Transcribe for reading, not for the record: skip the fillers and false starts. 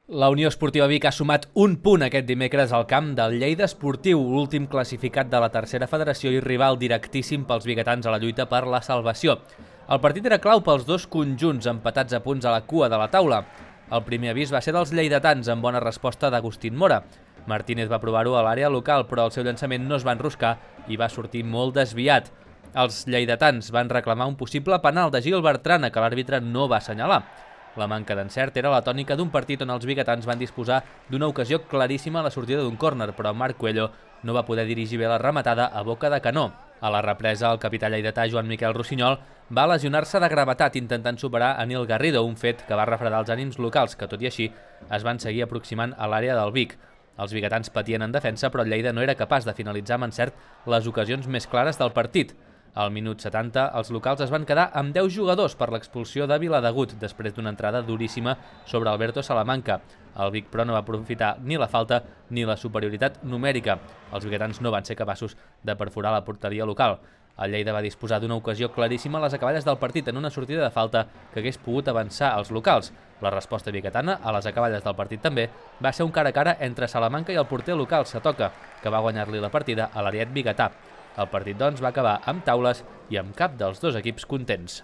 La Unió Esportiva Vic ha sumat un punt aquest dimecres al camp del Lleida Esportiu, l'últim classificat de la tercera federació i rival directíssim pels biguetans a la lluita per la salvació. El partit era clau pels dos conjunts empatats a punts a la cua de la taula. El primer avís va ser dels lleidatans amb bona resposta d'Agustín Mora. Martínez va provar-ho a l'àrea local, però el seu llançament no es va enroscar i va sortir molt desviat. Els lleidatans van reclamar un possible penal de Gil Bertrana que l'àrbitre no va assenyalar. La manca d'encert era la tònica d'un partit on els biguetans van disposar d'una ocasió claríssima a la sortida d'un córner, però Marc Coelho no va poder dirigir bé la rematada a boca de canó. A la represa, el capità lleidatà Joan Miquel Rossinyol va lesionar-se de gravetat intentant superar a Nil Garrido, un fet que va refredar els ànims locals, que tot i així es van seguir aproximant a l'àrea del Vic. Els biguetans patien en defensa, però el Lleida no era capaç de finalitzar amb encert les ocasions més clares del partit. Al minut 70, els locals es van quedar amb 10 jugadors per l'expulsió de Viladegut després d'una entrada duríssima sobre Alberto Salamanca. El Vic, però, no va aprofitar ni la falta ni la superioritat numèrica. Els biguetans no van ser capaços de perforar la porteria local. El Lleida va disposar d'una ocasió claríssima a les acaballes del partit en una sortida de falta que hagués pogut avançar als locals. La resposta biguetana, a les acaballes del partit també, va ser un cara a cara entre Salamanca i el porter local Satoca, que va guanyar-li la partida a l'Ariet biguetà. El partit, doncs, va acabar amb taules i amb cap dels dos equips contents.